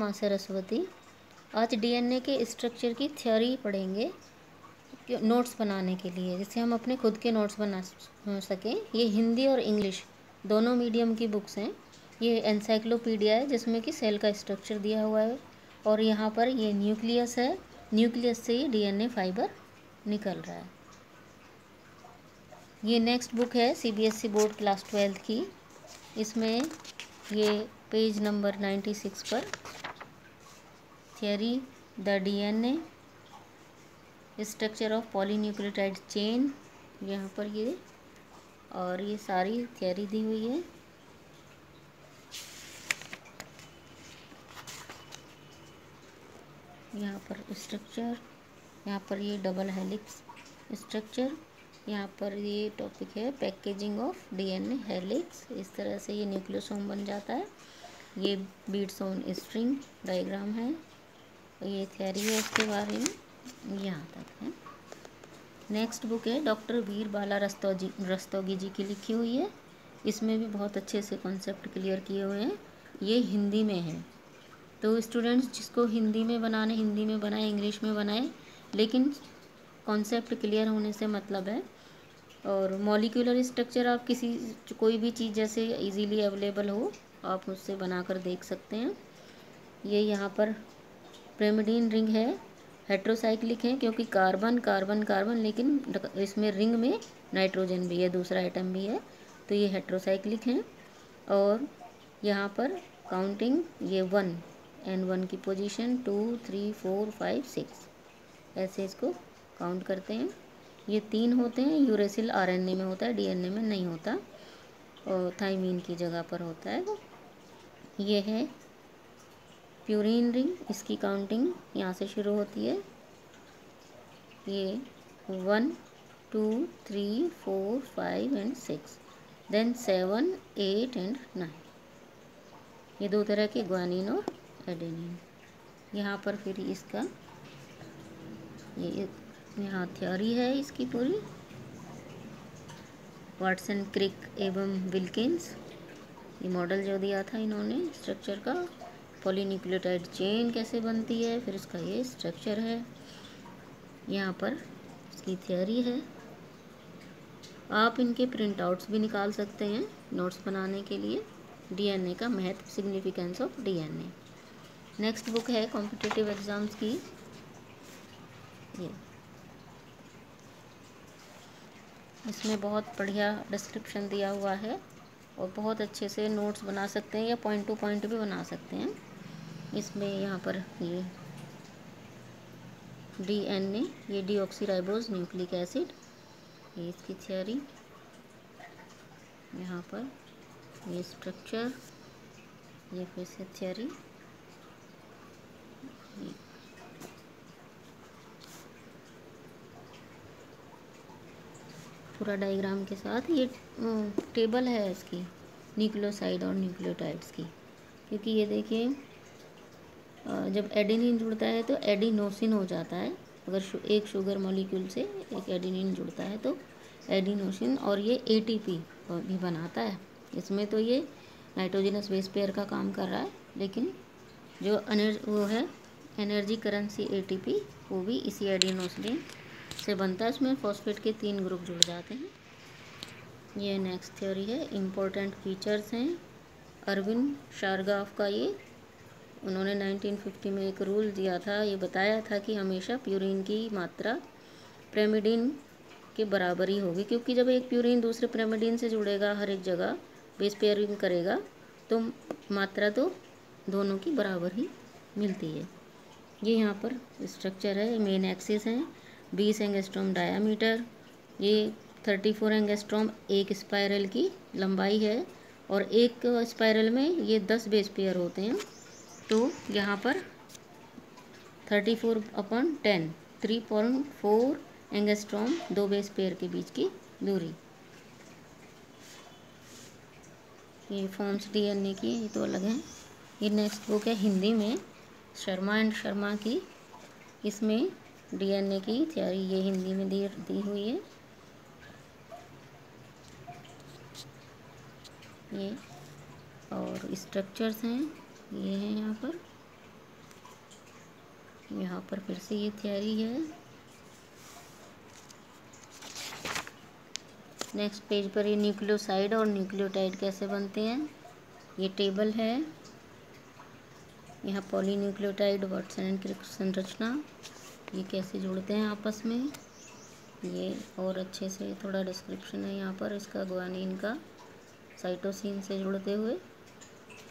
माँ सरस्वती। आज डीएनए के स्ट्रक्चर की थ्योरी पढ़ेंगे नोट्स बनाने के लिए, जिससे हम अपने खुद के नोट्स बना सकें। ये हिंदी और इंग्लिश दोनों मीडियम की बुक्स हैं। ये एनसाइक्लोपीडिया है जिसमें कि सेल का स्ट्रक्चर दिया हुआ है, और यहाँ पर ये न्यूक्लियस है, न्यूक्लियस से ये डीएनए फाइबर निकल रहा है। ये नेक्स्ट बुक है सीबीएसई बोर्ड क्लास 12 की। इसमें ये पेज नंबर 96 पर theory the DNA structure of polynucleotide chain, यहाँ पर ये और ये सारी थियरी दी हुई है। यहाँ पर स्ट्रक्चर, यहाँ पर ये डबल हेलिक्स स्ट्रक्चर, यहाँ पर ये टॉपिक है पैकेजिंग ऑफ डीएनए हेलिक्स। इस तरह से ये न्यूक्लियोसोम बन जाता है। ये बीट्स ऑन स्ट्रिंग डायग्राम है, ये थियरी है इसके बारे में, यहाँ तक है। नेक्स्ट बुक है डॉक्टर वीर बाला रस्तोगी जी की लिखी हुई है। इसमें भी बहुत अच्छे से कॉन्सेप्ट क्लियर किए हुए हैं। ये हिंदी में है, तो स्टूडेंट्स जिसको हिंदी में बनाए, इंग्लिश में बनाए, लेकिन कॉन्सेप्ट क्लियर होने से मतलब है। और मॉलिक्यूलर स्ट्रक्चर आप कोई भी चीज़ जैसे इजीली अवेलेबल हो, आप उससे बनाकर देख सकते हैं। ये यहाँ पर पिरिमिडीन रिंग है, हेट्रोसाइक्लिक है क्योंकि कार्बन कार्बन कार्बन, लेकिन इसमें रिंग में नाइट्रोजन भी है, दूसरा आइटम भी है, तो ये हेट्रोसाइक्लिक है। और यहाँ पर काउंटिंग ये 1 N1 की पोजीशन 2 3 4 5 6 ऐसे इसको काउंट करते हैं। ये 3 होते हैं। यूरेसिल आरएनए में होता है, डीएनए में नहीं होता, और थाइमीन की जगह पर होता है वो। ये है प्यूरिन रिंग, इसकी काउंटिंग यहाँ से शुरू होती है। ये 1 2 3 4 5 एंड 6, देन 7 8 एंड 9। ये 2 तरह के ग्वानिन और एडेनिन। यहाँ पर फिर इसका ये यहाँ थ्योरी है इसकी पूरी, वाटसन, क्रिक एवं विल्किंस। ये मॉडल जो दिया था इन्होंने स्ट्रक्चर का, पॉलीन्यूक्लियोटाइड चेन कैसे बनती है, फिर इसका ये स्ट्रक्चर है। यहाँ पर इसकी थ्योरी है। आप इनके प्रिंट आउट्स भी निकाल सकते हैं नोट्स बनाने के लिए। डीएनए का महत्व, significance of DNA. Next book है कॉम्पिटिटिव एग्जाम्स की। ये इसमें बहुत बढ़िया डिस्क्रिप्शन दिया हुआ है, और बहुत अच्छे से नोट्स बना सकते हैं या पॉइंट टू पॉइंट भी बना सकते हैं। इसमें यहाँ पर ये डीएनए, ये डीऑक्सीराइबोज न्यूक्लिक एसिड, ये इसकी थ्योरी। यहाँ पर ये स्ट्रक्चर, ये फिर से थ्योरी। पूरा डायग्राम के साथ ये टेबल है इसकी न्यूक्लियोसाइड और न्यूक्लियोटाइड्स की, क्योंकि ये देखिए जब एडेनिन जुड़ता है तो एडिनोसिन हो जाता है। अगर एक शुगर मॉलिक्यूल से एक एडेनिन जुड़ता है तो एडिनोसिन, और ये एटीपी भी बनाता है। इसमें तो ये नाइट्रोजनस बेस पेयर का काम कर रहा है, लेकिन जो वो है एनर्जी करेंसी एटीपी, वो भी इसी एडिनोसिन से बनता है। इसमें फॉस्फेट के 3 ग्रुप जुड़ जाते हैं। ये नेक्स्ट थ्योरी है, इम्पोर्टेंट फीचर्स हैं अरविंद शारगाफ का। ये उन्होंने 1950 में एक रूल दिया था, ये बताया था कि हमेशा प्यूरिन की मात्रा पिरिमिडीन के बराबर ही होगी, क्योंकि जब एक प्यूरिन दूसरे पिरिमिडीन से जुड़ेगा, हर एक जगह बेस पेयरिंग करेगा, तो मात्रा तो दोनों की बराबर ही मिलती है। ये यहाँ पर स्ट्रक्चर है, मेन एक्सिस हैं, 20 एंगस्ट्रॉम डायामीटर, ये 34 एंगस्ट्रॉम एक स्पाइरल की लंबाई है, और एक स्पाइरल में ये 10 बेस पेयर होते हैं। तो यहाँ पर 34/10 3.4 एंगस्ट्रॉम 2 बेस पेयर के बीच की दूरी। ये फॉर्म्स डीएनए की, ये तो अलग हैं। ये नेक्स्ट बुक है हिंदी में, शर्मा एंड शर्मा की। इसमें डीएनए की थ्योरी ये हिंदी में दी हुई है। ये और स्ट्रक्चर्स हैं, ये हैं यहाँ पर यहाँ पर फिर से ये थ्योरी है। नेक्स्ट पेज पर ये न्यूक्लियोसाइड और न्यूक्लियोटाइड कैसे बनते हैं, ये टेबल है। यहाँ पॉलीन्यूक्लियोटाइड वाटसन एंड क्रिक संरचना, ये कैसे जुड़ते हैं आपस में, ये और अच्छे से थोड़ा डिस्क्रिप्शन है यहाँ पर इसका। ग्वानिन का साइटोसिन से जुड़ते हुए,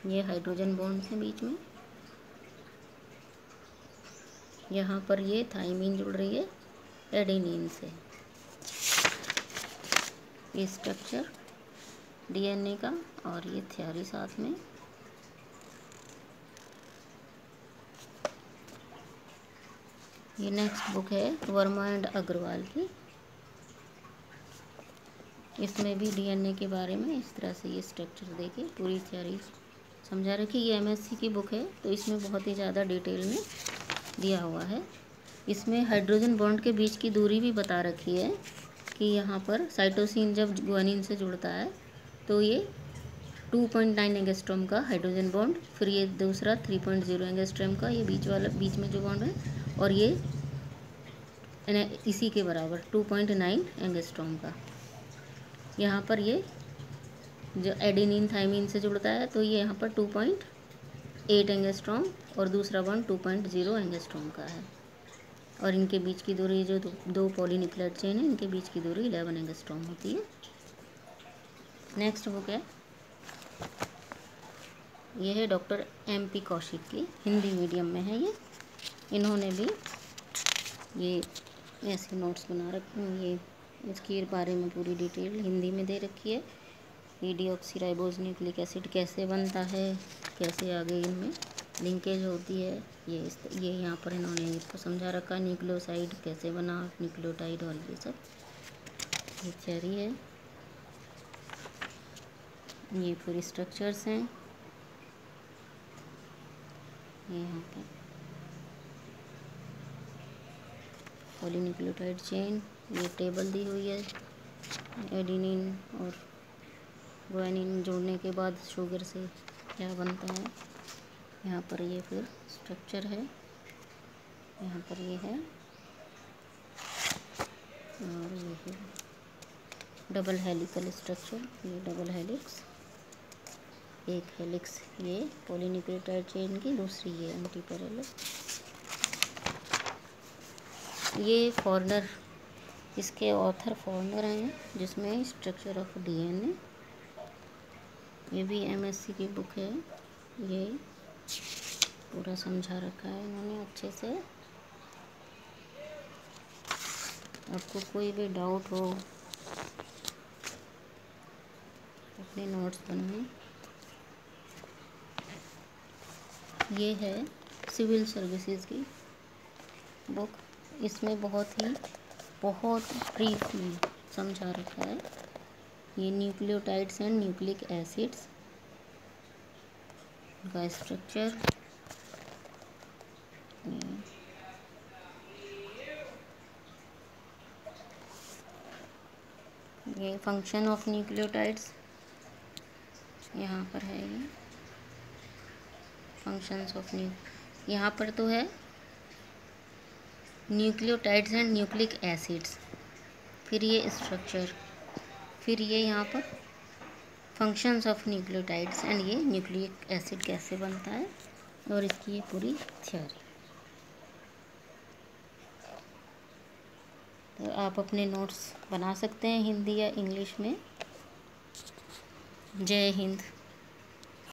ये हाइड्रोजन बॉन्ड है बीच में। यहाँ पर ये थाइमीन जुड़ रही है एडेनिन से। ये स्ट्रक्चर डीएनए का और ये थ्योरी साथ में। ये नेक्स्ट बुक है वर्मा एंड अग्रवाल की, इसमें भी डीएनए के बारे में इस तरह से ये स्ट्रक्चर देके पूरी थ्योरी समझा रखी। ये एमएससी की बुक है तो इसमें बहुत ही ज़्यादा डिटेल में दिया हुआ है। इसमें हाइड्रोजन बॉन्ड के बीच की दूरी भी बता रखी है कि यहाँ पर साइटोसिन जब ग्वानिन से जुड़ता है तो ये 2.9 एंगस्ट्रॉम का हाइड्रोजन बॉन्ड, फिर ये दूसरा 3.0 एंगस्ट्रॉम का, ये बीच वाला बीच में जो बॉन्ड है, और ये इसी के बराबर 2.9 एंगस्ट्रॉम का। यहाँ पर ये जो एडेनिन थाइमीन से जुड़ता है तो ये यहाँ पर 2.8 एंगस्ट्रॉम और दूसरा बॉन्ड 2.0 एंगस्ट्रॉम का है। और इनके बीच की दूरी जो दो पॉलीन्यूक्लियोटाइड चेन है, इनके बीच की दूरी 11 एंगस्ट्रॉम होती है। नेक्स्ट बुक है, ये है डॉक्टर MP कौशिक की, हिंदी मीडियम में है ये। इन्होंने भी ये ऐसे नोट्स बना रखे हैं, ये इसके बारे में पूरी डिटेल हिंदी में दे रखी है। ये डीऑक्सीराइबोज न्यूक्लिक एसिड कैसे बनता है, कैसे आगे इनमें लिंकेज होती है, ये यहाँ पर इन्होंने इसको समझा रखा। न्यूक्लियोसाइड कैसे बना, न्यूक्लियोटाइड और ये सब, ये थ्योरी है। ये पूरी स्ट्रक्चर्स हैं, ये यहाँ पर पॉलीन्यूक्लियोटाइड चेन, ये टेबल दी हुई है। एडेनिन और ग्वानिन जोड़ने के बाद शुगर से क्या बनता है, यहाँ पर ये फिर स्ट्रक्चर है, यहाँ पर ये है। और ये है डबल हेलिकल स्ट्रक्चर, ये डबल हेलिक्स, एक हेलिक्स ये पॉलीन्यूक्लियोटाइड चेन की, दूसरी ये एंटी पैरेलल। ये फॉरनर, इसके ऑथर फॉरनर हैं, जिसमें स्ट्रक्चर ऑफ डीएनए, ये भी एमएससी की बुक है। ये पूरा समझा रखा है इन्होंने अच्छे से। आपको कोई भी डाउट हो अपने नोट्स बनाएं। ये है सिविल सर्विसेज की बुक, इसमें बहुत ब्रीफ में समझा रखा है। ये न्यूक्लियोटाइड्स एंड न्यूक्लिक एसिड्स का स्ट्रक्चर, ये फंक्शन ऑफ न्यूक्लियोटाइड्स यहाँ पर है। ये फंक्शंस ऑफ यहाँ पर तो है न्यूक्लियोटाइड्स एंड न्यूक्लिक एसिड्स, फिर ये स्ट्रक्चर, फिर ये यहाँ पर फंक्शंस ऑफ न्यूक्लियोटाइड्स एंड ये न्यूक्लिक एसिड कैसे बनता है, और इसकी ये पूरी थ्योरी। तो आप अपने नोट्स बना सकते हैं हिंदी या इंग्लिश में। जय हिंद।